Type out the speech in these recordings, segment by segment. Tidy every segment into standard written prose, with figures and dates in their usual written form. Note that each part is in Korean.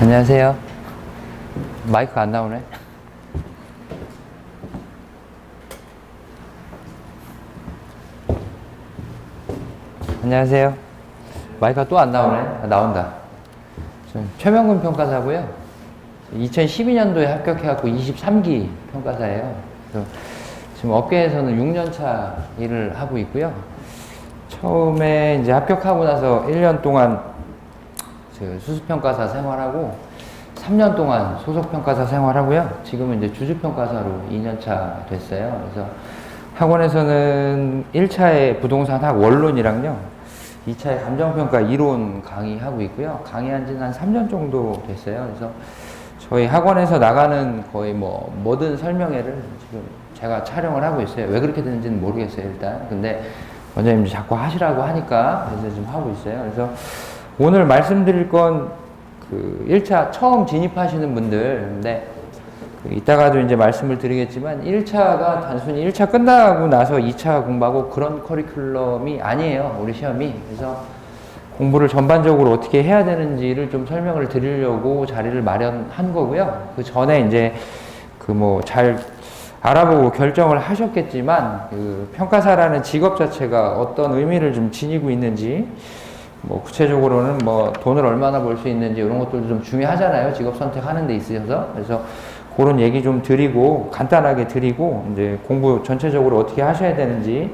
안녕하세요. 마이크 안 나오네. 안녕하세요. 마이크가 또 안 나오네. 아, 나온다. 최명근 평가사고요. 2012년도에 합격해갖고 23기 평가사예요. 그래서 지금 업계에서는 6년차 일을 하고 있고요. 처음에 이제 합격하고 나서 1년 동안 수습평가사 생활하고 3년 동안 소속평가사 생활하고요. 지금은 이제 주주평가사로 2년차 됐어요. 그래서 학원에서는 1차에 부동산학 원론이랑요. 2차에 감정평가 이론 강의하고 있고요. 강의한 지는 한 3년 정도 됐어요. 그래서 저희 학원에서 나가는 거의 모든 설명회를 지금 제가 촬영을 하고 있어요. 왜 그렇게 되는지는 모르겠어요, 일단. 근데 원장님 자꾸 하시라고 하니까 그래서 지금 하고 있어요. 그래서 오늘 말씀드릴 건 1차 처음 진입하시는 분들, 이따가도 이제 말씀을 드리겠지만 1차가 단순히 1차 끝나고 나서 2차 공부하고 그런 커리큘럼이 아니에요. 우리 시험이. 그래서 공부를 전반적으로 어떻게 해야 되는지를 좀 설명을 드리려고 자리를 마련한 거고요. 그 전에 이제 잘 알아보고 결정을 하셨겠지만 평가사라는 직업 자체가 어떤 의미를 좀 지니고 있는지 구체적으로는 돈을 얼마나 벌 수 있는지 이런 것들도 좀 중요하잖아요. 직업 선택하는 데 있어서. 그래서 그런 얘기 좀 드리고 간단하게 드리고 이제 공부 전체적으로 어떻게 하셔야 되는지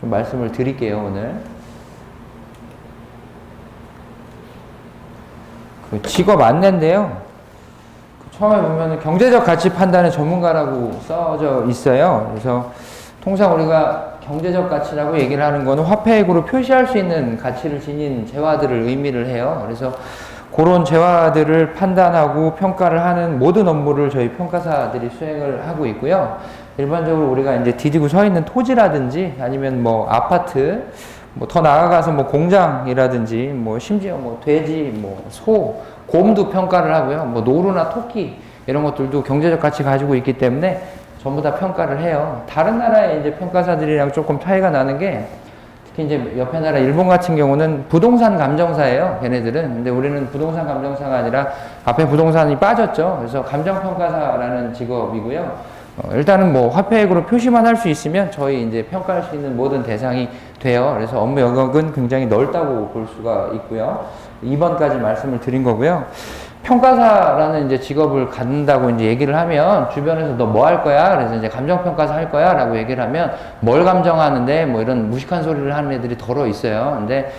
좀 말씀을 드릴게요, 오늘. 직업 안내인데요. 처음에 보면은 경제적 가치 판단의 전문가라고 써져 있어요. 그래서 통상 우리가 경제적 가치라고 얘기를 하는 거는 화폐액으로 표시할 수 있는 가치를 지닌 재화들을 의미를 해요. 그래서 그런 재화들을 판단하고 평가를 하는 모든 업무를 저희 평가사들이 수행을 하고 있고요. 일반적으로 우리가 이제 디디고 서 있는 토지라든지 아니면 아파트, 더 나아가서 공장이라든지 심지어 돼지, 소, 곰도 평가를 하고요. 노루나 토끼 이런 것들도 경제적 가치 가지고 있기 때문에 전부 다 평가를 해요. 다른 나라의 이제 평가사들이랑 조금 차이가 나는 게 특히 이제 옆에 나라 일본 같은 경우는 부동산 감정사예요. 걔네들은. 근데 우리는 부동산 감정사가 아니라 앞에 부동산이 빠졌죠. 그래서 감정평가사라는 직업이고요. 일단은 화폐액으로 표시만 할 수 있으면 저희 이제 평가할 수 있는 모든 대상이 돼요. 그래서 업무 영역은 굉장히 넓다고 볼 수가 있고요. 2번까지 말씀을 드린 거고요. 평가사라는 이제 직업을 갖는다고 이제 얘기를 하면 주변에서 너 뭐 할 거야? 그래서 이제 감정평가사 할 거야? 라고 얘기를 하면 뭘 감정하는데 이런 무식한 소리를 하는 애들이 덜어 있어요. 근데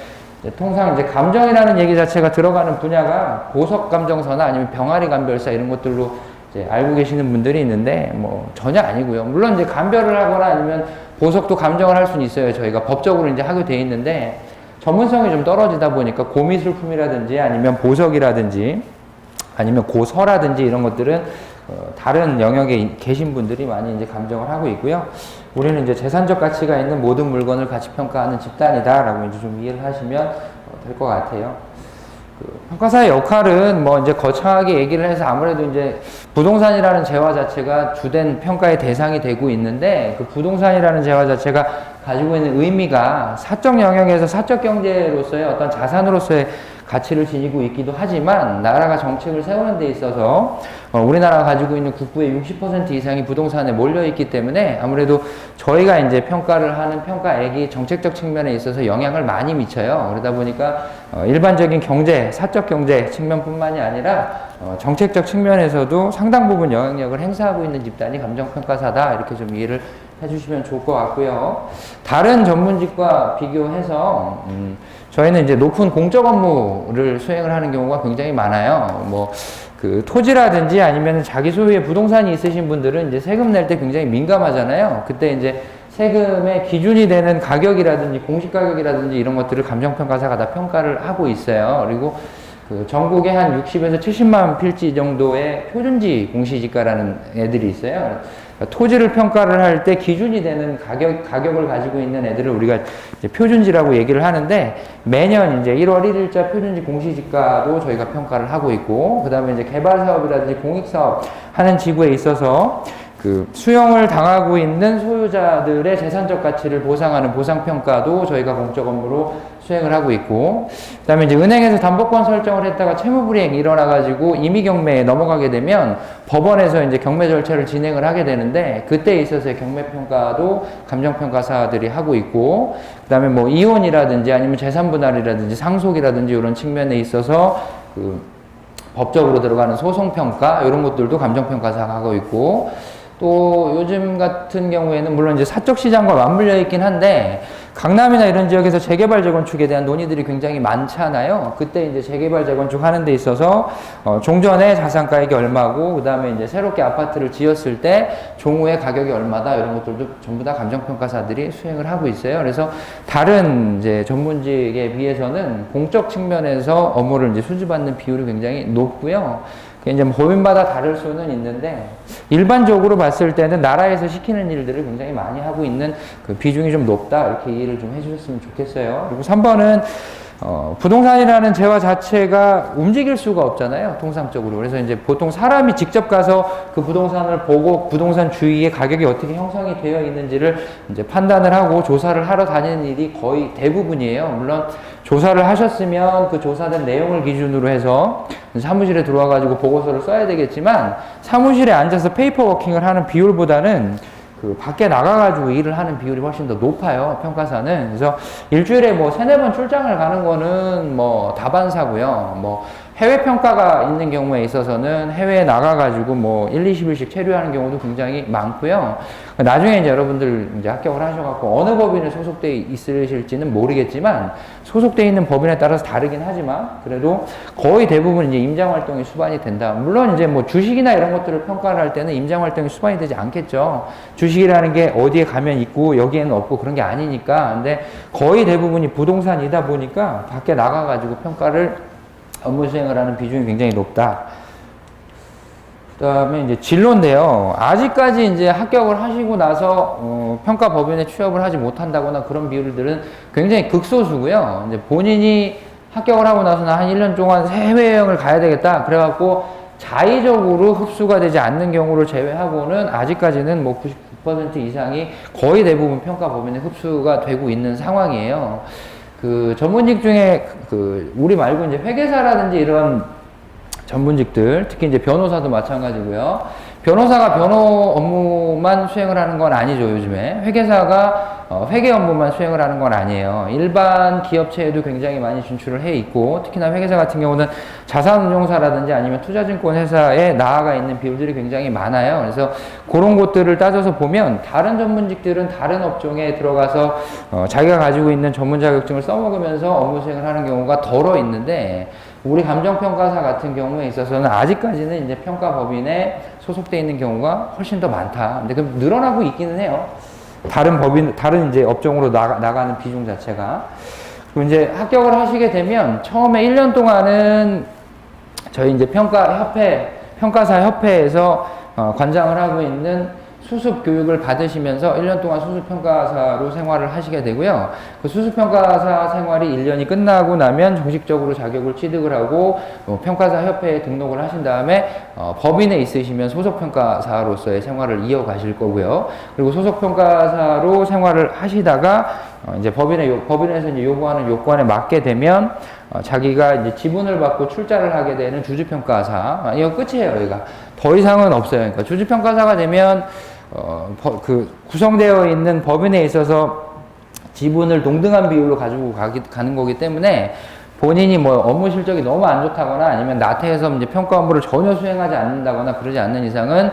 통상 이제 감정이라는 얘기 자체가 들어가는 분야가 보석감정사나 아니면 병아리 감별사 이런 것들로 이제 알고 계시는 분들이 있는데 전혀 아니고요. 물론 이제 감별을 하거나 아니면 보석도 감정을 할 수는 있어요. 저희가 법적으로 이제 하게 돼 있는데 전문성이 좀 떨어지다 보니까 고미술품이라든지 아니면 보석이라든지 아니면 고서라든지 이런 것들은 다른 영역에 계신 분들이 많이 이제 감정을 하고 있고요. 우리는 이제 재산적 가치가 있는 모든 물건을 가치 평가하는 집단이다라고 이제 좀 이해를 하시면 될 것 같아요. 평가사의 역할은 이제 거창하게 얘기를 해서 아무래도 이제 부동산이라는 재화 자체가 주된 평가의 대상이 되고 있는데 그 부동산이라는 재화 자체가 가지고 있는 의미가 사적 영역에서 사적 경제로서의 어떤 자산으로서의 가치를 지니고 있기도 하지만 나라가 정책을 세우는 데 있어서 우리나라가 가지고 있는 국부의 60% 이상이 부동산에 몰려있기 때문에 아무래도 저희가 이제 평가를 하는 평가액이 정책적 측면에 있어서 영향을 많이 미쳐요. 그러다 보니까 일반적인 경제, 사적 경제 측면뿐만이 아니라 정책적 측면에서도 상당 부분 영향력을 행사하고 있는 집단이 감정평가사다. 이렇게 좀 이해를 해주시면 좋을 것 같고요. 다른 전문직과 비교해서 저희는 이제 높은 공적 업무를 수행을 하는 경우가 굉장히 많아요. 토지라든지 아니면 자기 소유의 부동산이 있으신 분들은 이제 세금 낼 때 굉장히 민감하잖아요. 그때 이제 세금의 기준이 되는 가격이라든지 공시 가격이라든지 이런 것들을 감정평가사가 다 평가를 하고 있어요. 그리고 전국에 한 60에서 70만 필지 정도의 표준지 공시지가라는 애들이 있어요. 토지를 평가를 할 때 기준이 되는 가격을 가지고 있는 애들을 우리가 이제 표준지라고 얘기를 하는데 매년 이제 1월 1일자 표준지 공시지가도 저희가 평가를 하고 있고 그 다음에 이제 개발사업이라든지 공익사업 하는 지구에 있어서 그 수용을 당하고 있는 소유자들의 재산적 가치를 보상하는 보상평가도 저희가 공적 업무로 수행을 하고 있고, 그 다음에 이제 은행에서 담보권 설정을 했다가 채무불이행이 일어나가지고 임의경매에 넘어가게 되면 법원에서 이제 경매 절차를 진행을 하게 되는데, 그때 있어서의 경매평가도 감정평가사들이 하고 있고, 그 다음에 뭐 이혼이라든지 아니면 재산분할이라든지 상속이라든지 이런 측면에 있어서 그 법적으로 들어가는 소송평가 이런 것들도 감정평가사가 하고 있고, 또 요즘 같은 경우에는 물론 이제 사적 시장과 맞물려 있긴 한데 강남이나 이런 지역에서 재개발 재건축에 대한 논의들이 굉장히 많잖아요. 그때 이제 재개발 재건축 하는 데 있어서 종전에 자산가액이 얼마고, 그 다음에 이제 새롭게 아파트를 지었을 때 종후의 가격이 얼마다, 이런 것들도 전부 다 감정평가사들이 수행을 하고 있어요. 그래서 다른 이제 전문직에 비해서는 공적 측면에서 업무를 이제 수주받는 비율이 굉장히 높고요. 이제 법인마다 다를 수는 있는데 일반적으로 봤을 때는 나라에서 시키는 일들을 굉장히 많이 하고 있는 그 비중이 좀 높다, 이렇게 이해를 좀 해주셨으면 좋겠어요. 그리고 3번은 부동산이라는 재화 자체가 움직일 수가 없잖아요, 통상적으로. 그래서 이제 보통 사람이 직접 가서 그 부동산을 보고 부동산 주위에 가격이 어떻게 형성이 되어 있는지를 이제 판단을 하고 조사를 하러 다니는 일이 거의 대부분이에요. 물론 조사를 하셨으면 그 조사된 내용을 기준으로 해서 사무실에 들어와 가지고 보고서를 써야 되겠지만, 사무실에 앉아서 페이퍼 워킹을 하는 비율보다는 그 밖에 나가가지고 일을 하는 비율이 훨씬 더 높아요, 평가사는. 그래서 일주일에 뭐 3-4번 출장을 가는 거는 뭐 다반사고요. 뭐 해외 평가가 있는 경우에 있어서는 해외에 나가가지고 뭐 1-20일씩 체류하는 경우도 굉장히 많고요. 나중에 이제 여러분들 이제 합격을 하셔갖고 어느 법인에 소속돼 있으실지는 모르겠지만, 소속돼 있는 법인에 따라서 다르긴 하지만 그래도 거의 대부분 이제 임장 활동이 수반이 된다. 물론 이제 뭐 주식이나 이런 것들을 평가를 할 때는 임장 활동이 수반이 되지 않겠죠. 주식이라는 게 어디에 가면 있고 여기에는 없고 그런 게 아니니까. 근데 거의 대부분이 부동산이다 보니까 밖에 나가가지고 평가를 업무 수행을 하는 비중이 굉장히 높다. 그 다음에 이제 진로인데요. 아직까지 이제 합격을 하시고 나서 평가 법인에 취업을 하지 못한다거나 그런 비율들은 굉장히 극소수고요. 이제 본인이 합격을 하고 나서는 한 1년 동안 해외여행을 가야 되겠다, 그래갖고 자의적으로 흡수가 되지 않는 경우를 제외하고는 아직까지는 뭐 99% 이상이 거의 대부분 평가 법인에 흡수가 되고 있는 상황이에요. 그 전문직 중에 그 우리 말고 이제 회계사라든지 이런 전문직들, 특히 이제 변호사도 마찬가지고요. 변호사가 변호 업무만 수행을 하는 건 아니죠, 요즘에. 회계사가 회계 업무만 수행을 하는 건 아니에요. 일반 기업체에도 굉장히 많이 진출을 해 있고, 특히나 회계사 같은 경우는 자산운용사라든지 아니면 투자증권 회사에 나아가 있는 비율들이 굉장히 많아요. 그래서 그런 것들을 따져서 보면 다른 전문직들은 다른 업종에 들어가서 자기가 가지고 있는 전문 자격증을 써먹으면서 업무 수행을 하는 경우가 덜어 있는데, 우리 감정평가사 같은 경우에 있어서는 아직까지는 이제 평가법인에 소속돼 있는 경우가 훨씬 더 많다. 근데 그 늘어나고 있기는 해요. 다른 법인, 다른 이제 업종으로 나가는 비중 자체가. 그리고 이제 합격을 하시게 되면 처음에 1년 동안은 저희 이제 평가사 협회에서 관장을 하고 있는 수습 교육을 받으시면서 1년 동안 수습평가사로 생활을 하시게 되고요. 그 수습평가사 생활이 1년이 끝나고 나면 정식적으로 자격을 취득을 하고 평가사 협회에 등록을 하신 다음에 법인에 있으시면 소속평가사로서의 생활을 이어가실 거고요. 그리고 소속평가사로 생활을 하시다가 이제 법인에서 이제 요구하는 요건에 맞게 되면 자기가 이제 지분을 받고 출자를 하게 되는 주주평가사, 이거 끝이에요. 여기가 더 이상은 없어요. 그러니까 주주평가사가 되면 그 구성되어 있는 법인에 있어서 지분을 동등한 비율로 가지고 가는 거기 때문에 본인이 뭐 업무 실적이 너무 안 좋다거나 아니면 나태해서 이제 평가 업무를 전혀 수행하지 않는다거나 그러지 않는 이상은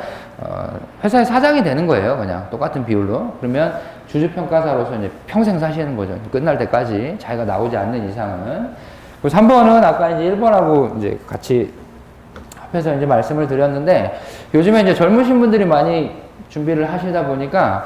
회사의 사장이 되는 거예요. 그냥 똑같은 비율로. 그러면 주주평가사로서 이제 평생 사시는 거죠. 끝날 때까지 자기가 나오지 않는 이상은. 그리고 3번은 아까 이제 1번하고 이제 같이 합해서 이제 말씀을 드렸는데, 요즘에 이제 젊으신 분들이 많이 준비를 하시다 보니까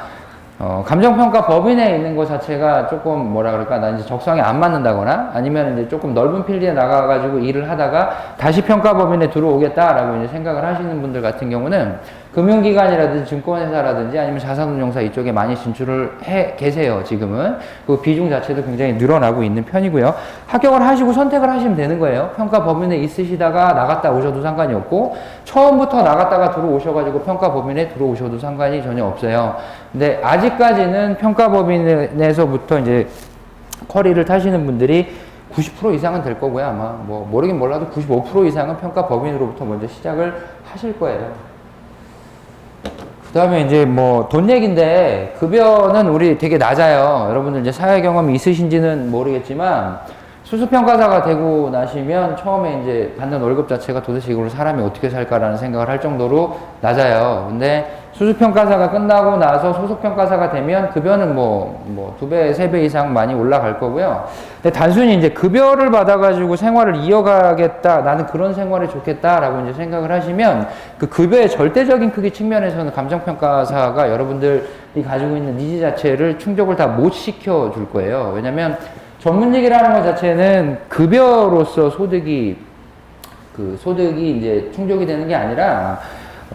감정평가 법인에 있는 것 자체가 조금 뭐라 그럴까, 나 이제 적성에 안 맞는다거나 아니면 이제 조금 넓은 필드에 나가가지고 일을 하다가 다시 평가 법인에 들어오겠다라고 이제 생각을 하시는 분들 같은 경우는 금융기관이라든지 증권회사라든지 아니면 자산운용사 이쪽에 많이 진출을 해 계세요, 지금은. 그 비중 자체도 굉장히 늘어나고 있는 편이고요. 합격을 하시고 선택을 하시면 되는 거예요. 평가 법인에 있으시다가 나갔다 오셔도 상관이 없고, 처음부터 나갔다가 들어오셔가지고 평가 법인에 들어오셔도 상관이 전혀 없어요. 근데 아직까지는 평가 법인에서부터 이제 커리를 타시는 분들이 90% 이상은 될 거고요, 아마. 뭐, 모르긴 몰라도 95% 이상은 평가 법인으로부터 먼저 시작을 하실 거예요. 그 다음에 이제 뭐 돈 얘기인데, 급여는 우리 되게 낮아요. 여러분들 이제 사회 경험이 있으신지는 모르겠지만, 수수평가사가 되고 나시면 처음에 이제 받는 월급 자체가 도대체 이걸로 사람이 어떻게 살까라는 생각을 할 정도로 낮아요. 근데 수수평가사가 끝나고 나서 소속평가사가 되면 급여는 뭐 2배, 3배 이상 많이 올라갈 거고요. 근데 단순히 이제 급여를 받아가지고 생활을 이어가겠다, 나는 그런 생활이 좋겠다라고 이제 생각을 하시면 그 급여의 절대적인 크기 측면에서는 감정평가사가 여러분들이 가지고 있는 니즈 자체를 충족을 다 못 시켜줄 거예요. 왜냐면 전문직이라는 것 자체는 급여로서 소득이 이제 충족이 되는 게 아니라,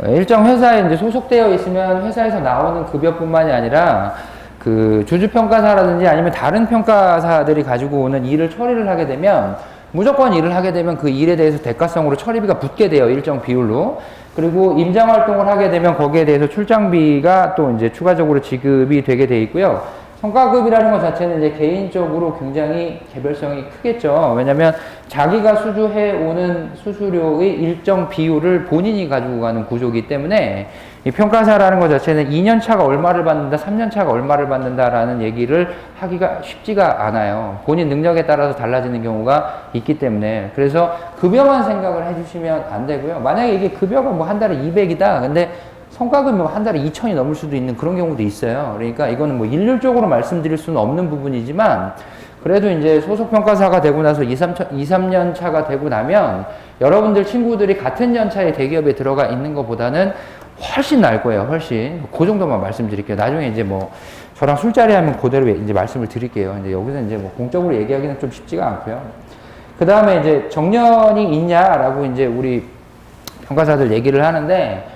일정 회사에 이제 소속되어 있으면 회사에서 나오는 급여뿐만이 아니라 그 주주평가사라든지 아니면 다른 평가사들이 가지고 오는 일을 처리를 하게 되면, 무조건 일을 하게 되면 그 일에 대해서 대가성으로 처리비가 붙게 돼요, 일정 비율로. 그리고 임장활동을 하게 되면 거기에 대해서 출장비가 또 이제 추가적으로 지급이 되게 돼 있고요. 성과급이라는 것 자체는 이제 개인적으로 굉장히 개별성이 크겠죠. 왜냐면 자기가 수주해오는 수수료의 일정 비율을 본인이 가지고 가는 구조이기 때문에, 이 평가사라는 것 자체는 2년차가 얼마를 받는다, 3년차가 얼마를 받는다라는 얘기를 하기가 쉽지가 않아요. 본인 능력에 따라서 달라지는 경우가 있기 때문에. 그래서 급여만 생각을 해주시면 안 되고요. 만약에 이게 급여가 뭐 한 달에 200이다. 근데 성과급이 뭐 한 달에 2천이 넘을 수도 있는 그런 경우도 있어요. 그러니까 이거는 뭐 일률적으로 말씀드릴 수는 없는 부분이지만, 그래도 이제 소속평가사가 되고 나서 2, 3년 차가 되고 나면 여러분들 친구들이 같은 연차에 대기업에 들어가 있는 것보다는 훨씬 나을 거예요, 훨씬. 그 정도만 말씀드릴게요. 나중에 이제 뭐 저랑 술자리 하면 그대로 이제 말씀을 드릴게요. 이제 여기서 이제 뭐 공적으로 얘기하기는 좀 쉽지가 않고요. 그 다음에 이제 정년이 있냐라고 이제 우리 평가사들 얘기를 하는데,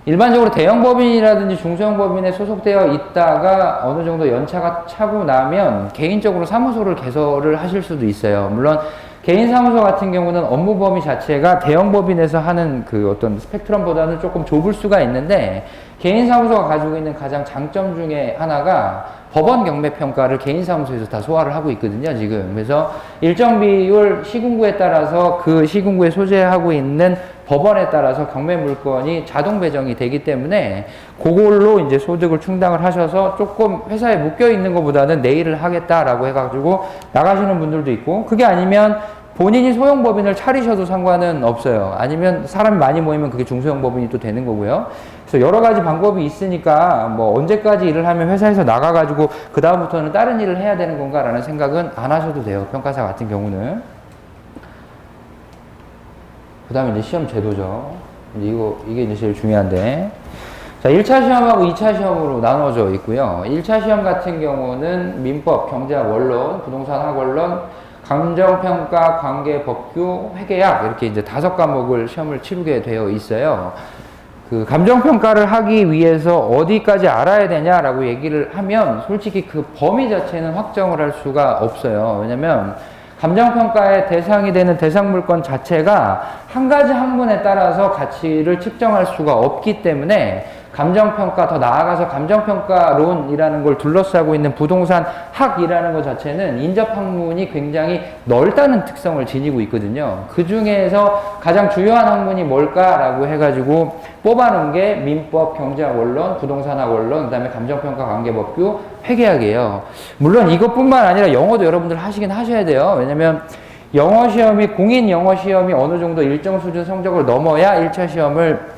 일반적으로 대형법인이라든지 중소형법인에 소속되어 있다가 어느 정도 연차가 차고 나면 개인적으로 사무소를 개설을 하실 수도 있어요. 물론 개인 사무소 같은 경우는 업무 범위 자체가 대형법인에서 하는 그 어떤 스펙트럼보다는 조금 좁을 수가 있는데, 개인 사무소가 가지고 있는 가장 장점 중에 하나가 법원 경매 평가를 개인 사무소에서 다 소화를 하고 있거든요, 지금. 그래서 일정 비율 시군구에 따라서 그 시군구에 소재하고 있는 법원에 따라서 경매 물건이 자동 배정이 되기 때문에 그걸로 이제 소득을 충당을 하셔서 조금 회사에 묶여 있는 것보다는 내 일을 하겠다라고 해가지고 나가시는 분들도 있고, 그게 아니면 본인이 소형법인을 차리셔도 상관은 없어요. 아니면 사람이 많이 모이면 그게 중소형법인이 또 되는 거고요. 그래서 여러 가지 방법이 있으니까 뭐 언제까지 일을 하면 회사에서 나가가지고 그 다음부터는 다른 일을 해야 되는 건가라는 생각은 안 하셔도 돼요, 평가사 같은 경우는. 그 다음에 이제 시험 제도죠. 이게 이제 제일 중요한데. 자, 1차 시험하고 2차 시험으로 나눠져 있고요. 1차 시험 같은 경우는 민법, 경제학, 원론, 부동산 학원론, 감정평가, 관계법규, 회계학, 이렇게 이제 5과목을 시험을 치르게 되어 있어요. 그 감정평가를 하기 위해서 어디까지 알아야 되냐라고 얘기를 하면 솔직히 그 범위 자체는 확정을 할 수가 없어요. 왜냐면 감정평가의 대상이 되는 대상 물건 자체가 한 가지 학문에 따라서 가치를 측정할 수가 없기 때문에, 감정평가, 더 나아가서 감정평가론이라는 걸 둘러싸고 있는 부동산 학이라는 것 자체는 인접학문이 굉장히 넓다는 특성을 지니고 있거든요. 그 중에서 가장 주요한 학문이 뭘까라고 해가지고 뽑아놓은 게 민법, 경제학 원론, 부동산학 원론, 그 다음에 감정평가, 관계법규, 회계학이에요. 물론 이것뿐만 아니라 영어도 여러분들 하시긴 하셔야 돼요. 왜냐면 영어 시험이, 공인 영어 시험이 어느 정도 일정 수준 성적을 넘어야 1차 시험을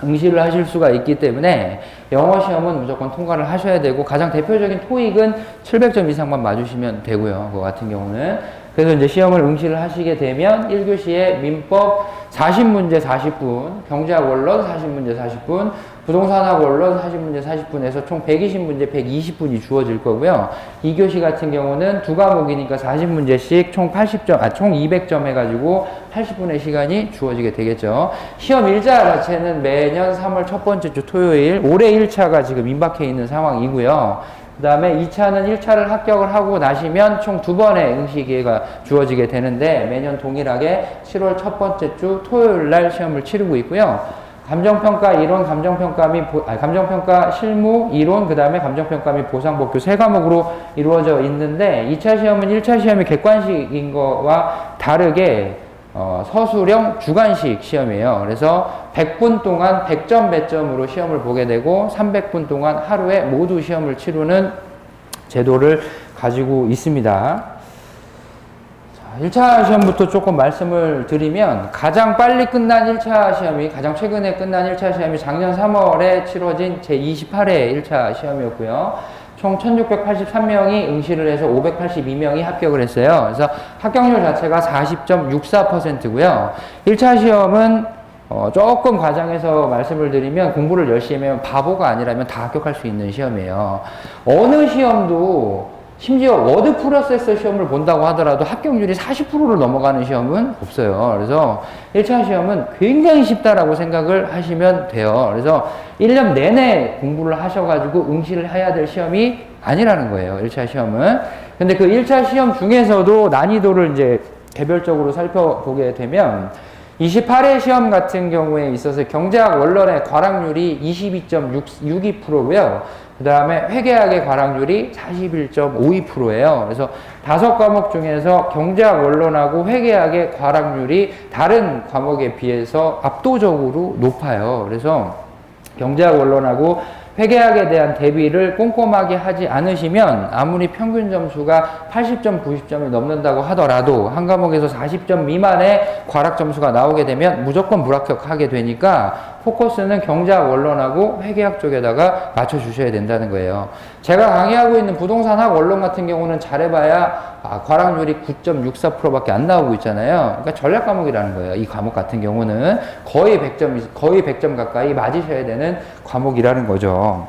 응시를 하실 수가 있기 때문에 영어 시험은 무조건 통과를 하셔야 되고, 가장 대표적인 토익은 700점 이상만 맞으시면 되고요, 그거 같은 경우는. 그래서 이제 시험을 응시를 하시게 되면 1교시에 민법 40문제 40분, 경제학 원론 40문제 40분, 부동산학 원론 40문제 40분에서 총 120문제 120분이 주어질 거고요. 2교시 같은 경우는 두 과목이니까 40문제씩 총 80점, 총 200점 해가지고 80분의 시간이 주어지게 되겠죠. 시험 일자 자체는 매년 3월 첫 번째 주 토요일, 올해 1차가 지금 임박해 있는 상황이고요. 그 다음에 2차는 1차를 합격을 하고 나시면 총 2번의 응시 기회가 주어지게 되는데 매년 동일하게 7월 첫 번째 주 토요일 날 시험을 치르고 있고요. 감정평가 이론, 감정평가 실무, 이론, 그 다음에 감정평가 및 보상복교 세 과목으로 이루어져 있는데 2차 시험은 1차 시험이 객관식인 거와 다르게 서술형 주관식 시험이에요. 그래서 100분 동안 100점 배점으로 시험을 보게 되고 300분 동안 하루에 모두 시험을 치르는 제도를 가지고 있습니다. 1차 시험부터 조금 말씀을 드리면 가장 빨리 끝난 1차 시험이 가장 최근에 끝난 1차 시험이 작년 3월에 치러진 제28회 1차 시험이었고요. 총 1683명이 응시를 해서 582명이 합격을 했어요. 그래서 합격률 자체가 40.64%고요. 1차 시험은 조금 과장해서 말씀을 드리면 공부를 열심히 하면 바보가 아니라면 다 합격할 수 있는 시험이에요. 어느 시험도 심지어 워드 프로세서 시험을 본다고 하더라도 합격률이 40%를 넘어가는 시험은 없어요. 그래서 1차 시험은 굉장히 쉽다라고 생각을 하시면 돼요. 그래서 1년 내내 공부를 하셔가지고 응시를 해야 될 시험이 아니라는 거예요. 1차 시험은. 근데 그 1차 시험 중에서도 난이도를 이제 개별적으로 살펴보게 되면 28회 시험 같은 경우에 있어서 경제학 원론의 과락률이 22.62%고요. 그 다음에 회계학의 과락률이 41.52%예요. 그래서 5과목 중에서 경제학 원론하고 회계학의 과락률이 다른 과목에 비해서 압도적으로 높아요. 그래서 경제학 원론하고 회계학에 대한 대비를 꼼꼼하게 하지 않으시면 아무리 평균 점수가 80점, 90점이 넘는다고 하더라도 한 과목에서 40점 미만의 과락 점수가 나오게 되면 무조건 불합격하게 되니까 포커스는 경제학 원론하고 회계학 쪽에다가 맞춰주셔야 된다는 거예요. 제가 강의하고 있는 부동산학 원론 같은 경우는 잘해봐야 과락률이 9.64%밖에 안 나오고 있잖아요. 그러니까 전략 과목이라는 거예요. 이 과목 같은 경우는 거의 100점 가까이 맞으셔야 되는 과목이라는 거죠.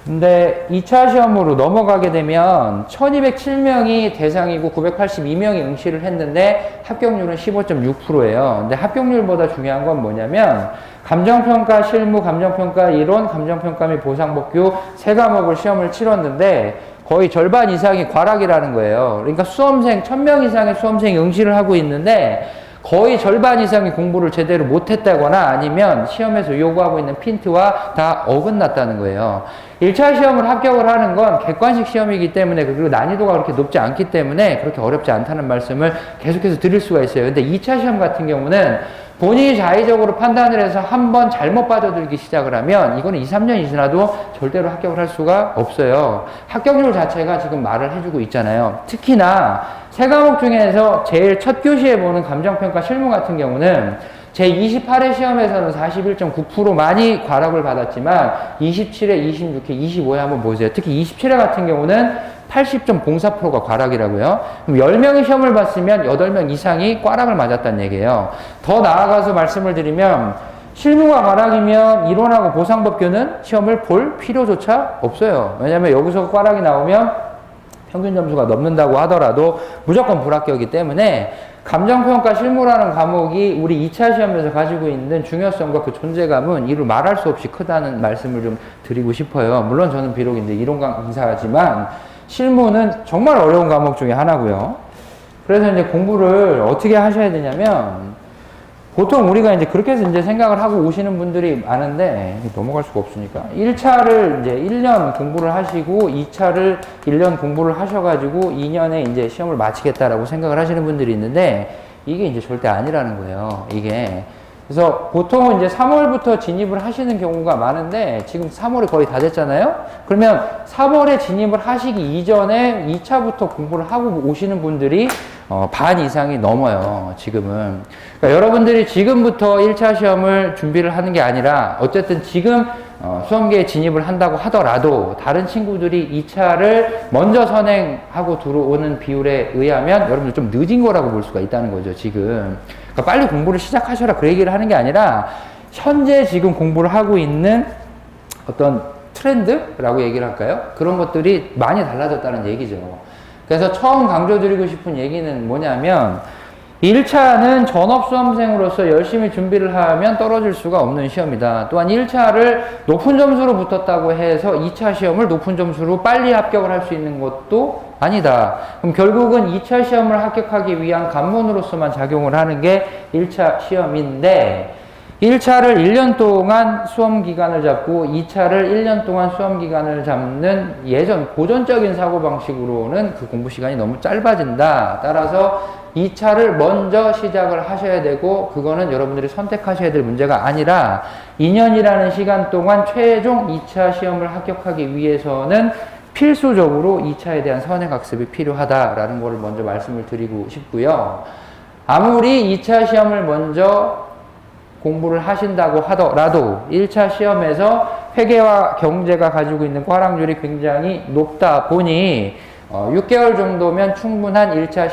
근데 2차 시험으로 넘어가게 되면 1207명이 대상이고 982명이 응시를 했는데 합격률은 15.6%예요. 근데 합격률보다 중요한 건 뭐냐면 감정평가 실무, 감정평가 이론, 감정평가 및 보상복교 세 과목을 시험을 치렀는데 거의 절반 이상이 과락이라는 거예요. 그러니까 수험생, 1000명 이상의 수험생이 응시를 하고 있는데 거의 절반 이상이 공부를 제대로 못했다거나 아니면 시험에서 요구하고 있는 핀트와 다 어긋났다는 거예요. 1차 시험을 합격을 하는 건 객관식 시험이기 때문에 그리고 난이도가 그렇게 높지 않기 때문에 그렇게 어렵지 않다는 말씀을 계속해서 드릴 수가 있어요. 근데 2차 시험 같은 경우는 본인이 자의적으로 판단을 해서 한번 잘못 빠져들기 시작을 하면 이거는 2, 3년이 지나도 절대로 합격을 할 수가 없어요. 합격률 자체가 지금 말을 해주고 있잖아요. 특히나 세 과목 중에서 제일 첫 교시에 보는 감정평가 실무 같은 경우는 제28회 시험에서는 41.9% 많이 과락을 받았지만 27회, 26회, 25회 한번 보세요. 특히 27회 같은 경우는 80.04%가 과락이라고요. 그럼 10명이 시험을 봤으면 8명 이상이 과락을 맞았다는 얘기예요. 더 나아가서 말씀을 드리면 실무가 과락이면 이론하고 보상법규는 시험을 볼 필요조차 없어요. 왜냐하면 여기서 과락이 나오면 평균 점수가 넘는다고 하더라도 무조건 불합격이기 때문에 감정평가 실무라는 과목이 우리 2차 시험에서 가지고 있는 중요성과 그 존재감은 이루 말할 수 없이 크다는 말씀을 좀 드리고 싶어요. 물론 저는 비록 이제 이론 강사지만 실무는 정말 어려운 과목 중에 하나고요. 그래서 이제 공부를 어떻게 하셔야 되냐면 보통 우리가 이제 그렇게 해서 이제 생각을 하고 오시는 분들이 많은데 넘어갈 수가 없으니까 1차를 이제 1년 공부를 하시고 2차를 1년 공부를 하셔가지고 2년에 이제 시험을 마치겠다라고 생각을 하시는 분들이 있는데 이게 이제 절대 아니라는 거예요. 이게. 그래서 보통은 이제 3월부터 진입을 하시는 경우가 많은데 지금 3월이 거의 다 됐잖아요. 그러면 3월에 진입을 하시기 이전에 2차부터 공부를 하고 오시는 분들이 반 이상이 넘어요. 지금은. 그러니까 여러분들이 지금부터 1차 시험을 준비를 하는 게 아니라 어쨌든 지금 수험계에 진입을 한다고 하더라도 다른 친구들이 2차를 먼저 선행하고 들어오는 비율에 의하면 여러분들 좀 늦은 거라고 볼 수가 있다는 거죠, 지금. 그러니까 빨리 공부를 시작하셔라 그 얘기를 하는 게 아니라 현재 지금 공부를 하고 있는 어떤 트렌드라고 얘기를 할까요? 그런 것들이 많이 달라졌다는 얘기죠. 그래서 처음 강조드리고 싶은 얘기는 뭐냐면 1차는 전업수험생으로서 열심히 준비를 하면 떨어질 수가 없는 시험이다. 또한 1차를 높은 점수로 붙었다고 해서 2차 시험을 높은 점수로 빨리 합격을 할 수 있는 것도 아니다. 그럼 결국은 2차 시험을 합격하기 위한 관문으로서만 작용을 하는 게 1차 시험인데 1차를 1년 동안 수험 기간을 잡고 2차를 1년 동안 수험 기간을 잡는 예전 고전적인 사고방식으로는 그 공부 시간이 너무 짧아진다. 따라서 2차를 먼저 시작을 하셔야 되고 그거는 여러분들이 선택하셔야 될 문제가 아니라 2년이라는 시간 동안 최종 2차 시험을 합격하기 위해서는 필수적으로 2차에 대한 선행학습이 필요하다라는 것을 먼저 말씀을 드리고 싶고요. 아무리 2차 시험을 먼저 공부를 하신다고 하더라도 1차 시험에서 회계와 경제가 가지고 있는 과락률이 굉장히 높다 보니 6개월 정도면 충분한 1차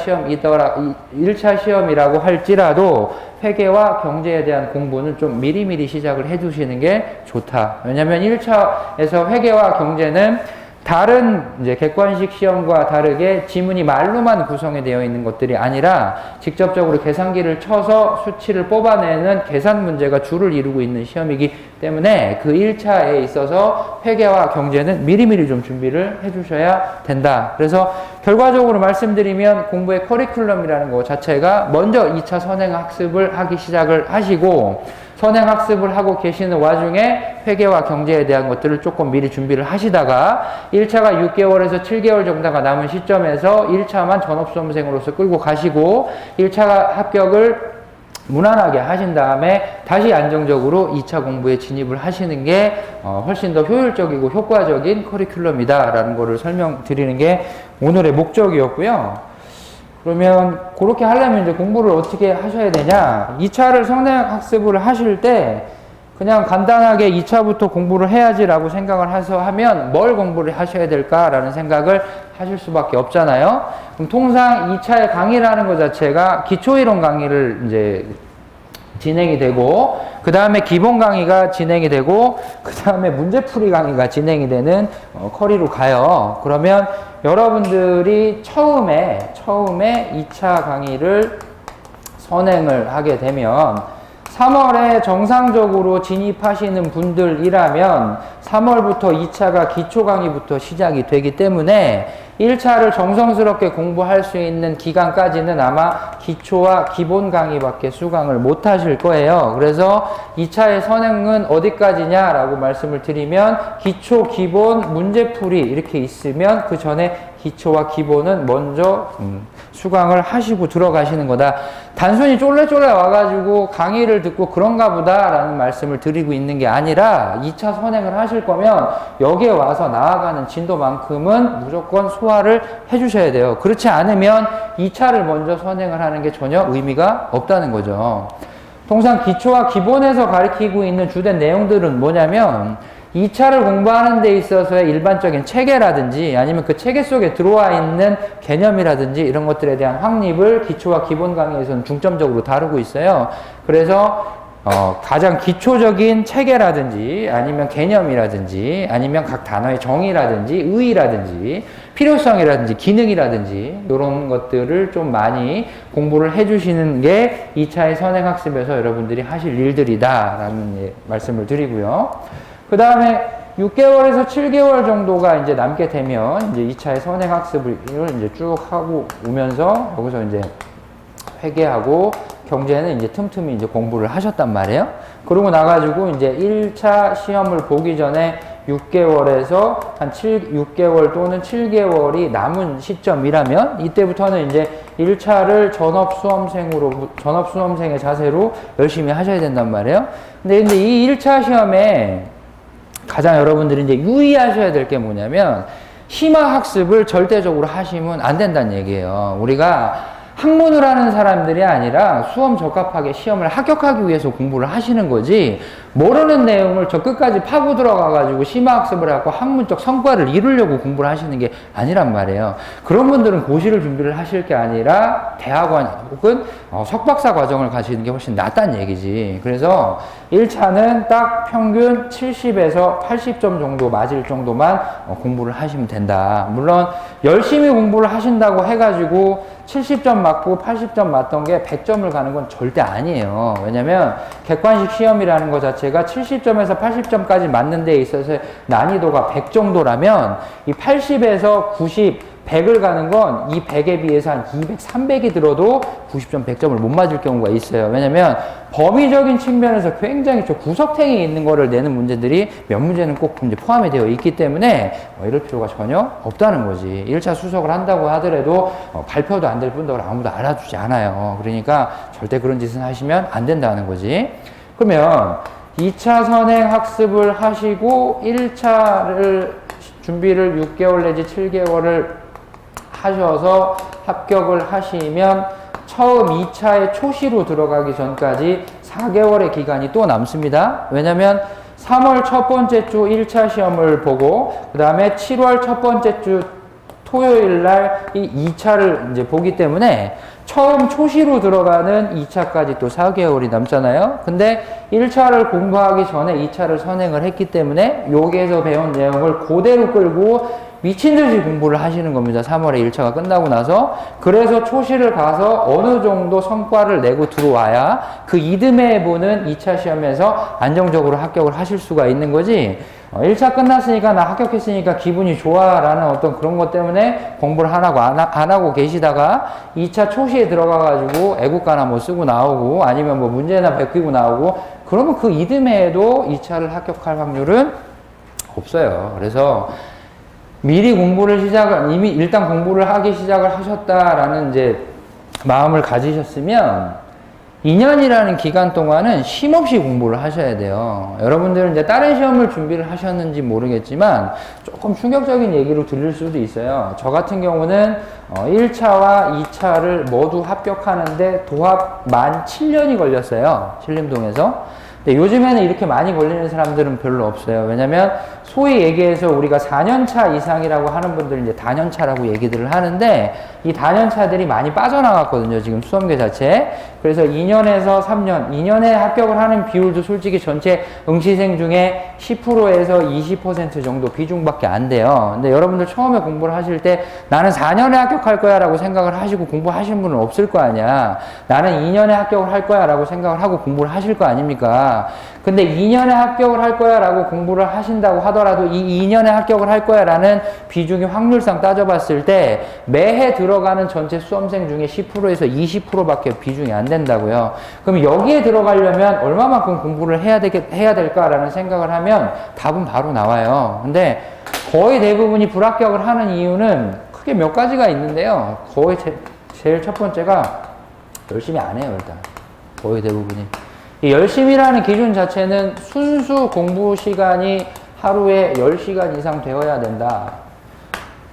시험이라고 할지라도 회계와 경제에 대한 공부는 좀 미리미리 시작을 해 두시는 게 좋다. 왜냐면 1차에서 회계와 경제는 다른 이제 객관식 시험과 다르게 지문이 말로만 구성이 되어 있는 것들이 아니라 직접적으로 계산기를 쳐서 수치를 뽑아내는 계산 문제가 주를 이루고 있는 시험이기 때문에 그 1차에 있어서 회계와 경제는 미리미리 좀 준비를 해 주셔야 된다. 그래서 결과적으로 말씀드리면 공부의 커리큘럼이라는 것 자체가 먼저 2차 선행학습을 하기 시작을 하시고 선행학습을 하고 계시는 와중에 회계와 경제에 대한 것들을 조금 미리 준비를 하시다가 1차가 6개월에서 7개월 정도가 남은 시점에서 1차만 전업수험생으로서 끌고 가시고 1차 합격을 무난하게 하신 다음에 다시 안정적으로 2차 공부에 진입을 하시는 게 훨씬 더 효율적이고 효과적인 커리큘럼이다라는 것을 설명드리는 게 오늘의 목적이었고요. 그러면 그렇게 하려면 이제 공부를 어떻게 하셔야 되냐? 2차를 선행학습을 하실 때 그냥 간단하게 2차부터 공부를 해야지라고 생각을 해서 하면 뭘 공부를 하셔야 될까라는 생각을 하실 수밖에 없잖아요. 그럼 통상 2차의 강의라는 것 자체가 기초이론 강의를 이제 진행이 되고 그 다음에 기본 강의가 진행이 되고 그 다음에 문제풀이 강의가 진행이 되는 커리로 가요. 그러면 여러분들이 처음에 2차 강의를 선행을 하게 되면 3월에 정상적으로 진입하시는 분들이라면 3월부터 2차가 기초 강의부터 시작이 되기 때문에 1차를 정성스럽게 공부할 수 있는 기간까지는 아마 기초와 기본 강의밖에 수강을 못 하실 거예요. 그래서 2차의 선행은 어디까지냐라고 말씀을 드리면 기초, 기본, 문제풀이 이렇게 있으면 그 전에 기초와 기본은 먼저 수강을 하시고 들어가시는 거다. 단순히 쫄래쫄래 와가지고 강의를 듣고 그런가 보다 라는 말씀을 드리고 있는 게 아니라 2차 선행을 하실 거면 여기에 와서 나아가는 진도만큼은 무조건 소화를 해주셔야 돼요. 그렇지 않으면 2차를 먼저 선행을 하는 게 전혀 의미가 없다는 거죠. 통상 기초와 기본에서 가르치고 있는 주된 내용들은 뭐냐면 2차를 공부하는 데 있어서의 일반적인 체계라든지 아니면 그 체계 속에 들어와 있는 개념이라든지 이런 것들에 대한 확립을 기초와 기본 강의에서는 중점적으로 다루고 있어요. 그래서 가장 기초적인 체계라든지 아니면 개념이라든지 아니면 각 단어의 정의라든지 의의라든지 필요성이라든지 기능이라든지 이런 것들을 좀 많이 공부를 해주시는 게 2차의 선행학습에서 여러분들이 하실 일들이다라는 말씀을 드리고요. 그 다음에 6개월에서 7개월 정도가 이제 남게 되면 이제 2차의 선행학습을 이제 쭉 하고 오면서 여기서 이제 회계하고 경제는 이제 틈틈이 이제 공부를 하셨단 말이에요. 그러고 나가지고 이제 1차 시험을 보기 전에 6개월에서 한 6개월 또는 7개월이 남은 시점이라면 이때부터는 이제 1차를 전업수험생의 자세로 열심히 하셔야 된단 말이에요. 근데 이 1차 시험에 가장 여러분들이 이제 유의하셔야 될 게 뭐냐면 심화 학습을 절대적으로 하시면 안 된다는 얘기예요. 우리가 학문을 하는 사람들이 아니라 수험 적합하게 시험을 합격하기 위해서 공부를 하시는 거지, 모르는 내용을 저 끝까지 파고 들어가가지고 심화학습을 하고 학문적 성과를 이루려고 공부를 하시는 게 아니란 말이에요. 그런 분들은 고시를 준비를 하실 게 아니라 대학원 혹은 석박사 과정을 가시는 게 훨씬 낫다는 얘기지. 그래서 1차는 딱 평균 70에서 80점 정도 맞을 정도만 공부를 하시면 된다. 물론 열심히 공부를 하신다고 해가지고 70점 맞고 80점 맞던 게 100점을 가는 건 절대 아니에요. 왜냐면 객관식 시험이라는 것 자체가 70점에서 80점까지 맞는 데 있어서 난이도가 100 정도라면 이 80에서 90, 100을 가는 건 이 100에 비해서 한 200, 300이 들어도 90점, 100점을 못 맞을 경우가 있어요. 왜냐면 범위적인 측면에서 굉장히 저 구석탱이 있는 거를 내는 문제들이 몇 문제는 꼭 이제 포함이 되어 있기 때문에 이럴 필요가 전혀 없다는 거지. 1차 수석을 한다고 하더라도 발표도 안 될 뿐더러 아무도 알아주지 않아요. 그러니까 절대 그런 짓은 하시면 안 된다는 거지. 그러면 2차 선행 학습을 하시고 1차를 준비를 6개월 내지 7개월을 하셔서 합격을 하시면 처음 2차의 초시로 들어가기 전까지 4개월의 기간이 또 남습니다. 왜냐면 3월 첫 번째 주 1차 시험을 보고 그 다음에 7월 첫 번째 주 토요일 날 이 2차를 이제 보기 때문에 처음 초시로 들어가는 2차까지 또 4개월이 남잖아요. 근데 1차를 공부하기 전에 2차를 선행을 했기 때문에 여기에서 배운 내용을 그대로 끌고 미친 듯이 공부를 하시는 겁니다. 3월에 1차가 끝나고 나서. 그래서 초시를 가서 어느 정도 성과를 내고 들어와야 그 이듬해 보는 2차 시험에서 안정적으로 합격을 하실 수가 있는 거지. 1차 끝났으니까 나 합격했으니까 기분이 좋아 라는 어떤 그런 것 때문에 공부를 안 하고 계시다가 2차 초시에 들어가가지고 애국가나 뭐 쓰고 나오고 아니면 뭐 문제나 베끼고 나오고 그러면 그 이듬해에도 2차를 합격할 확률은 없어요. 그래서 미리 이미 일단 공부를 하기 시작을 하셨다라는 이제 마음을 가지셨으면 2년이라는 기간 동안은 쉼없이 공부를 하셔야 돼요. 여러분들은 이제 다른 시험을 준비를 하셨는지 모르겠지만 조금 충격적인 얘기로 들릴 수도 있어요. 저 같은 경우는 1차와 2차를 모두 합격하는데 도합 만 7년이 걸렸어요. 신림동에서. 근데 요즘에는 이렇게 많이 걸리는 사람들은 별로 없어요. 왜냐면 소위 얘기해서 우리가 4년차 이상이라고 하는 분들은 이제 다년차라고 얘기들을 하는데 이 다년차들이 많이 빠져나갔거든요. 지금 수험계 자체에. 그래서 2년에서 3년, 2년에 합격을 하는 비율도 솔직히 전체 응시생 중에 10%에서 20% 정도 비중밖에 안 돼요. 근데 여러분들 처음에 공부를 하실 때 나는 4년에 합격할 거야 라고 생각을 하시고 공부하시는 분은 없을 거 아니야. 나는 2년에 합격을 할 거야 라고 생각을 하고 공부를 하실 거 아닙니까? 근데 2년에 합격을 할 거야 라고 공부를 하신다고 하더라도 이 2년에 합격을 할 거야 라는 비중이 확률상 따져봤을 때 매해 들어가는 전체 수험생 중에 10%에서 20%밖에 비중이 안 된다고요. 그럼 여기에 들어가려면 얼마만큼 공부를 해야 될까라는 생각을 하면 답은 바로 나와요. 근데 거의 대부분이 불합격을 하는 이유는 크게 몇 가지가 있는데요. 거의 제일 첫 번째가 열심히 안 해요, 일단. 거의 대부분이. 이 열심히라는 기준 자체는 순수 공부 시간이 하루에 10시간 이상 되어야 된다.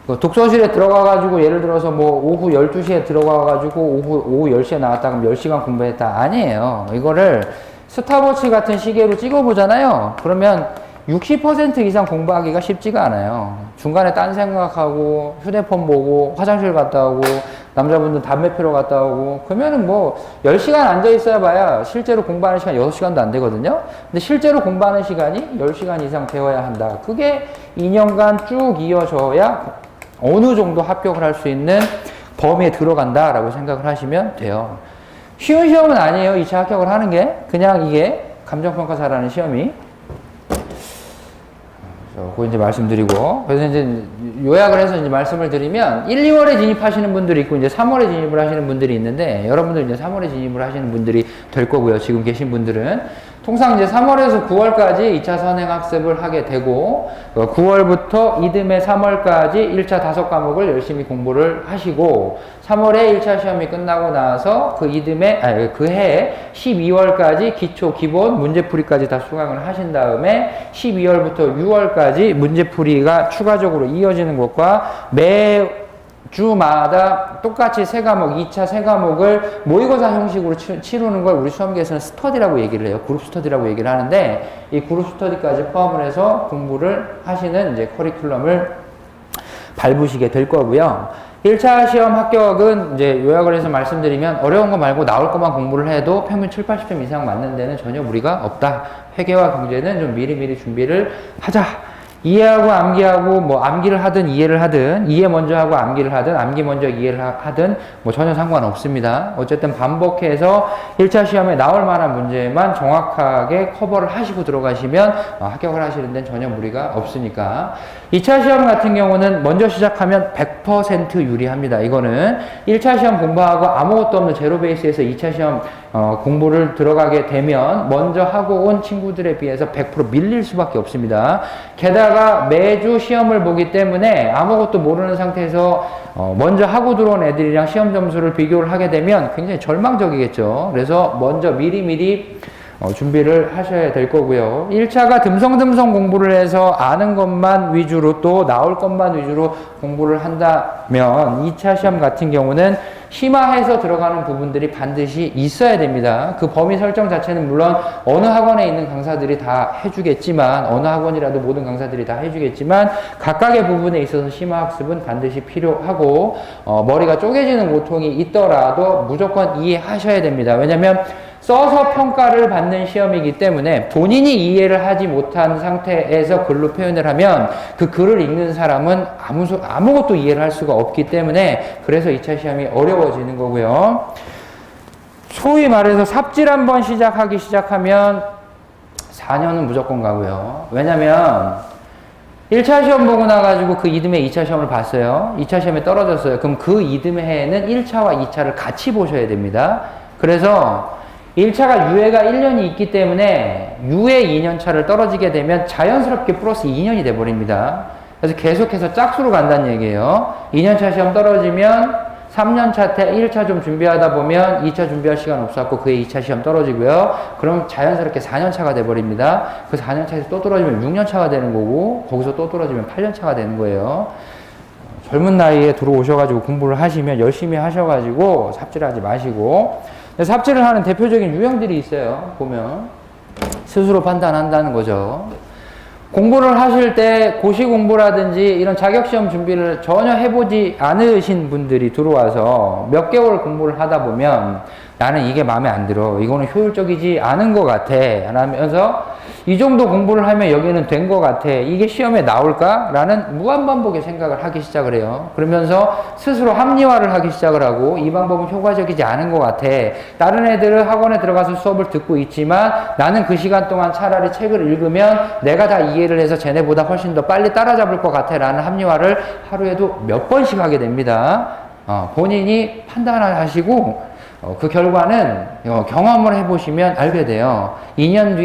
독서실에 들어가가지고 예를 들어서 뭐 오후 12시에 들어가가지고 오후 10시에 나왔다 그러면 10시간 공부했다. 아니에요. 이거를 스탑워치 같은 시계로 찍어보잖아요. 그러면 60% 이상 공부하기가 쉽지가 않아요. 중간에 딴 생각하고 휴대폰 보고 화장실 갔다 오고 남자분들 담배 피러 갔다 오고 그러면은 뭐 10시간 앉아 있어야 봐야 실제로 공부하는 시간 6시간도 안 되거든요. 근데 실제로 공부하는 시간이 10시간 이상 되어야 한다. 그게 2년간 쭉 이어져야 어느 정도 합격을 할 수 있는 범위에 들어간다라고 생각을 하시면 돼요. 쉬운 시험은 아니에요. 2차 합격을 하는 게. 그냥 이게 감정평가사라는 시험이. 그거 이제 말씀드리고. 그래서 이제 요약을 해서 이제 말씀을 드리면 1, 2월에 진입하시는 분들이 있고 이제 3월에 진입을 하시는 분들이 있는데 여러분들 이제 3월에 진입을 하시는 분들이 될 거고요. 지금 계신 분들은. 통상 이제 3월에서 9월까지 2차 선행 학습을 하게 되고 9월부터 이듬해 3월까지 1차 5과목을 열심히 공부를 하시고 3월에 1차 시험이 끝나고 나서 그 해에 12월까지 기초, 기본, 문제풀이까지 다 수강을 하신 다음에 12월부터 6월까지 문제풀이가 추가적으로 이어지는 것과 매 주마다 똑같이 세 과목, 2차 세 과목을 모의고사 형식으로 치르는 걸 우리 수험계에서는 스터디라고 얘기를 해요. 그룹 스터디라고 얘기를 하는데, 이 그룹 스터디까지 포함을 해서 공부를 하시는 이제 커리큘럼을 밟으시게 될 거고요. 1차 시험 합격은 이제 요약을 해서 말씀드리면 어려운 거 말고 나올 것만 공부를 해도 평균 7, 80점 이상 맞는 데는 전혀 무리가 없다. 회계와 경제는 좀 미리미리 준비를 하자. 이해하고 암기하고 뭐 암기를 하든 이해를 하든 이해 먼저 하고 암기를 하든 암기 먼저 이해를 하든 뭐 전혀 상관없습니다. 어쨌든 반복해서 1차 시험에 나올 만한 문제만 정확하게 커버를 하시고 들어가시면 합격을 하시는 데는 전혀 무리가 없으니까. 2차 시험 같은 경우는 먼저 시작하면 100% 유리합니다. 이거는 1차 시험 공부하고 아무것도 없는 제로 베이스에서 2차 시험 공부를 들어가게 되면 먼저 하고 온 친구들에 비해서 100% 밀릴 수밖에 없습니다. 게다가 매주 시험을 보기 때문에 아무것도 모르는 상태에서 먼저 하고 들어온 애들이랑 시험 점수를 비교를 하게 되면 굉장히 절망적이겠죠. 그래서 먼저 미리미리 준비를 하셔야 될 거고요. 1차가 듬성듬성 공부를 해서 아는 것만 위주로 또 나올 것만 위주로 공부를 한다면 2차 시험 같은 경우는 심화해서 들어가는 부분들이 반드시 있어야 됩니다. 그 범위 설정 자체는 물론 어느 학원에 있는 강사들이 다 해주겠지만, 어느 학원이라도 모든 강사들이 다 해주겠지만 각각의 부분에 있어서 심화 학습은 반드시 필요하고 머리가 쪼개지는 고통이 있더라도 무조건 이해하셔야 됩니다. 왜냐하면 써서 평가를 받는 시험이기 때문에 본인이 이해를 하지 못한 상태에서 글로 표현을 하면 그 글을 읽는 사람은 아무것도 이해를 할 수가 없기 때문에 그래서 2차 시험이 어려워지는 거고요. 소위 말해서 삽질 한번 시작하면 4년은 무조건 가고요. 왜냐면 1차 시험 보고 나가지고 그 이듬해 2차 시험을 봤어요. 2차 시험에 떨어졌어요. 그럼 그 이듬해에는 1차와 2차를 같이 보셔야 됩니다. 그래서 1차가 유예가 1년이 있기 때문에 유예 2년차를 떨어지게 되면 자연스럽게 플러스 2년이 돼버립니다. 그래서 계속해서 짝수로 간다는 얘기예요. 2년차 시험 떨어지면 3년차 때 1차 좀 준비하다 보면 2차 준비할 시간 없었고 그에 2차 시험 떨어지고요. 그럼 자연스럽게 4년차가 돼버립니다. 그 4년차에서 또 떨어지면 6년차가 되는 거고 거기서 또 떨어지면 8년차가 되는 거예요. 젊은 나이에 들어오셔가지고 공부를 하시면 열심히 하셔가지고 삽질하지 마시고. 삽질을 하는 대표적인 유형들이 있어요. 보면 스스로 판단한다는 거죠. 공부를 하실 때 고시 공부라든지 이런 자격시험 준비를 전혀 해보지 않으신 분들이 들어와서 몇 개월 공부를 하다 보면 나는 이게 마음에 안 들어. 이거는 효율적이지 않은 것 같아. 라면서 이 정도 공부를 하면 여기는 된 것 같아. 이게 시험에 나올까? 라는 무한반복의 생각을 하기 시작을 해요. 그러면서 스스로 합리화를 하기 시작을 하고 이 방법은 효과적이지 않은 것 같아. 다른 애들은 학원에 들어가서 수업을 듣고 있지만 나는 그 시간 동안 차라리 책을 읽으면 내가 다 이해를 해서 쟤네보다 훨씬 더 빨리 따라잡을 것 같아. 라는 합리화를 하루에도 몇 번씩 하게 됩니다. 본인이 판단을 하시고 그 결과는 경험을 해보시면 알게 돼요. 2년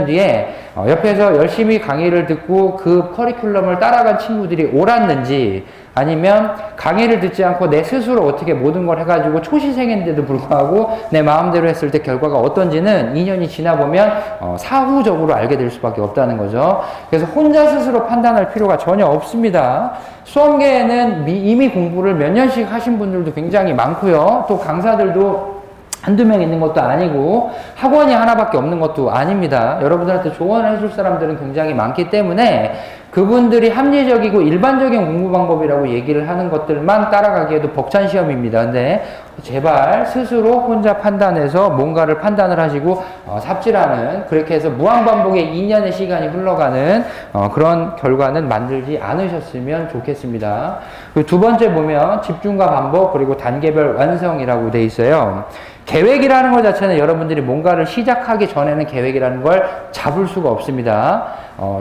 뒤에 옆에서 열심히 강의를 듣고 그 커리큘럼을 따라간 친구들이 옳았는지 아니면 강의를 듣지 않고 내 스스로 어떻게 모든 걸 해가지고 초시생인데도 불구하고 내 마음대로 했을 때 결과가 어떤지는 2년이 지나보면 사후적으로 알게 될 수밖에 없다는 거죠. 그래서 혼자 스스로 판단할 필요가 전혀 없습니다. 수험계에는 이미 공부를 몇 년씩 하신 분들도 굉장히 많고요. 또 강사들도 한두 명 있는 것도 아니고 학원이 하나밖에 없는 것도 아닙니다. 여러분들한테 조언을 해줄 사람들은 굉장히 많기 때문에 그분들이 합리적이고 일반적인 공부 방법이라고 얘기를 하는 것들만 따라가기에도 벅찬 시험입니다. 근데 제발 스스로 혼자 판단해서 뭔가를 판단을 하시고 삽질하는, 그렇게 해서 무한반복의 2년의 시간이 흘러가는 그런 결과는 만들지 않으셨으면 좋겠습니다. 그리고 두 번째 보면 집중과 반복 그리고 단계별 완성이라고 돼 있어요. 계획이라는 것 자체는 여러분들이 뭔가를 시작하기 전에는 계획이라는 걸 잡을 수가 없습니다.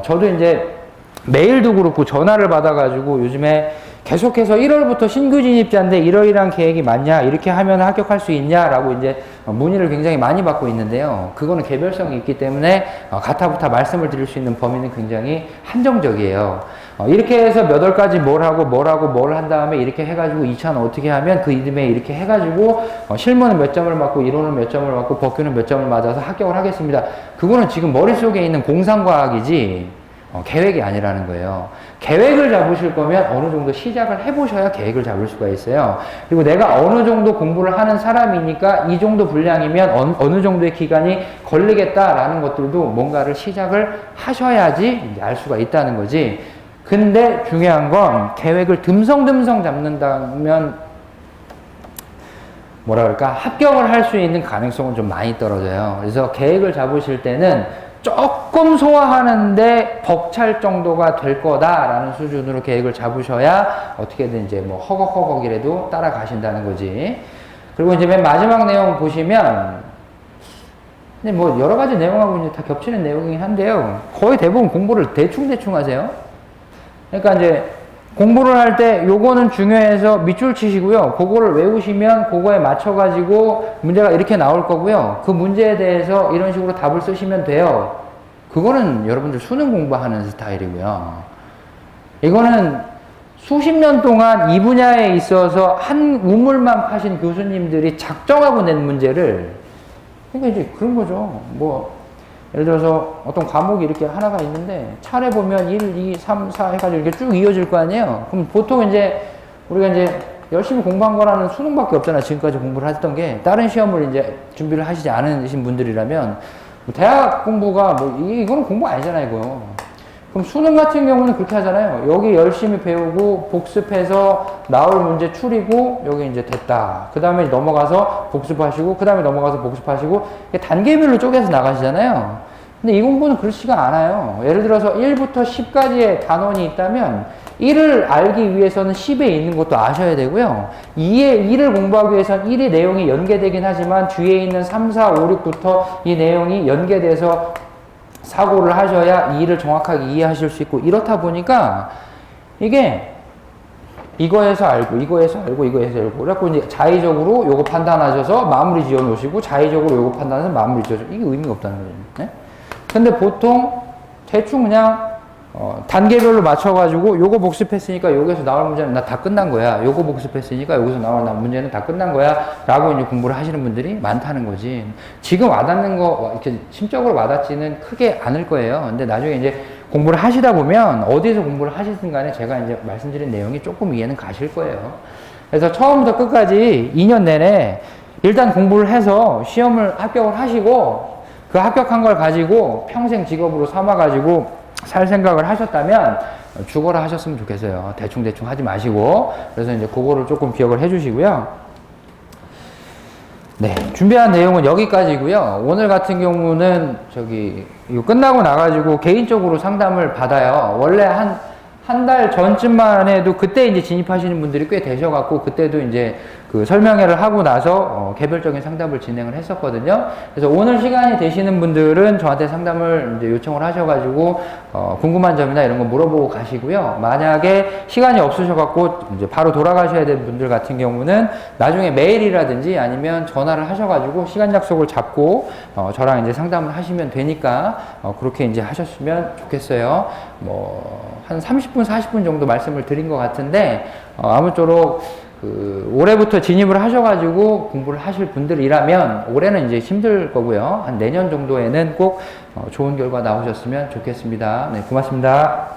저도 이제 메일도 그렇고 전화를 받아가지고 요즘에 계속해서 1월부터 신규 진입자인데 이러이러한 계획이 맞냐, 이렇게 하면 합격할 수 있냐라고 이제 문의를 굉장히 많이 받고 있는데요. 그거는 개별성이 있기 때문에 가타부타 말씀을 드릴 수 있는 범위는 굉장히 한정적이에요. 이렇게 해서 몇 월까지 뭘 한 다음에 이렇게 해가지고 2차는 어떻게 하면 그 이듬해 이렇게 해가지고 실무는 몇 점을 맞고 이론은 몇 점을 맞고 법규는 몇 점을 맞아서 합격을 하겠습니다. 그거는 지금 머릿속에 있는 공상과학이지 계획이 아니라는 거예요. 계획을 잡으실 거면 어느 정도 시작을 해보셔야 계획을 잡을 수가 있어요. 그리고 내가 어느 정도 공부를 하는 사람이니까 이 정도 분량이면 어느 정도의 기간이 걸리겠다라는 것들도 뭔가를 시작을 하셔야지 이제 알 수가 있다는 거지. 근데 중요한 건 계획을 듬성듬성 잡는다면 뭐라 그럴까? 합격을 할 수 있는 가능성은 좀 많이 떨어져요. 그래서 계획을 잡으실 때는 조금 소화하는데 벅찰 정도가 될 거다라는 수준으로 계획을 잡으셔야 어떻게든 이제 뭐 허걱허걱이라도 따라가신다는 거지. 그리고 이제 맨 마지막 내용 보시면, 근데 뭐 여러 가지 내용하고 이제 다 겹치는 내용이긴 한데요. 거의 대부분 공부를 대충 하세요. 그러니까 이제 공부를 할 때 요거는 중요해서 밑줄 치시고요. 그거를 외우시면 그거에 맞춰가지고 문제가 이렇게 나올 거고요. 그 문제에 대해서 이런 식으로 답을 쓰시면 돼요. 그거는 여러분들 수능 공부하는 스타일이고요. 이거는 수십 년 동안 이 분야에 있어서 한 우물만 파신 교수님들이 작정하고 낸 문제를, 그러니까 이제 그런 거죠. 뭐 예를 들어서 어떤 과목이 이렇게 하나가 있는데 차례 보면 1, 2, 3, 4 해가지고 이렇게 쭉 이어질 거 아니에요. 그럼 보통 이제 우리가 이제 열심히 공부한 거라는 수능밖에 없잖아. 지금까지 공부를 했던 게. 다른 시험을 이제 준비를 하시지 않으신 분들이라면 뭐 대학 공부가 뭐 이거는 공부 아니잖아요, 이거. 그럼 수능 같은 경우는 그렇게 하잖아요. 여기 열심히 배우고 복습해서 나올 문제 추리고 여기 이제 됐다. 그 다음에 넘어가서 복습하시고 그 다음에 넘어가서 복습하시고 단계별로 쪼개서 나가시잖아요. 근데 이 공부는 그렇지가 않아요. 예를 들어서 1부터 10까지의 단원이 있다면 1을 알기 위해서는 10에 있는 것도 아셔야 되고요. 2를 공부하기 위해서는 1의 내용이 연계되긴 하지만 뒤에 있는 3, 4, 5, 6부터 이 내용이 연계돼서 사고를 하셔야 이 일을 정확하게 이해하실 수 있고, 이렇다 보니까 이게 이거에서 알고 이거에서 알고 그래갖고 이제 자의적으로 요거 판단하셔서 마무리 지어 놓으시고 자의적으로 요거 판단해서 마무리 지어 놓으시고, 이게 의미가 없다는 거죠. 네? 근데 보통 대충 그냥 단계별로 맞춰가지고 요거 복습했으니까 여기서 나올 문제는 나 다 끝난 거야. 요거 복습했으니까 여기서 나올 문제는 다 끝난 거야. 라고 이제 공부를 하시는 분들이 많다는 거지. 지금 와닿는 거, 이렇게 심적으로 와닿지는 크게 않을 거예요. 근데 나중에 이제 공부를 하시다 보면 어디서 공부를 하시든 간에 제가 이제 말씀드린 내용이 조금 이해는 가실 거예요. 그래서 처음부터 끝까지 2년 내내 일단 공부를 해서 시험을 합격을 하시고 그 합격한 걸 가지고 평생 직업으로 삼아가지고 살 생각을 하셨다면 죽어라 하셨으면 좋겠어요. 대충 하지 마시고. 그래서 이제 그거를 조금 기억을 해 주시고요. 네, 준비한 내용은 여기까지고요. 오늘 같은 경우는 이거 끝나고 나가지고 개인적으로 상담을 받아요. 원래 한 달 전쯤만 해도 그때 이제 진입하시는 분들이 꽤 되셔갖고 그때도 이제 그 설명회를 하고 나서 개별적인 상담을 진행을 했었거든요. 그래서 오늘 시간이 되시는 분들은 저한테 상담을 이제 요청을 하셔가지고 궁금한 점이나 이런 거 물어보고 가시고요. 만약에 시간이 없으셔갖고 이제 바로 돌아가셔야 되는 분들 같은 경우는 나중에 메일이라든지 아니면 전화를 하셔가지고 시간 약속을 잡고 저랑 이제 상담을 하시면 되니까 그렇게 이제 하셨으면 좋겠어요. 한 30분, 40분 정도 말씀을 드린 것 같은데, 아무쪼록, 올해부터 진입을 하셔가지고 공부를 하실 분들이라면, 올해는 이제 힘들 거고요. 한 내년 정도에는 꼭 좋은 결과 나오셨으면 좋겠습니다. 네, 고맙습니다.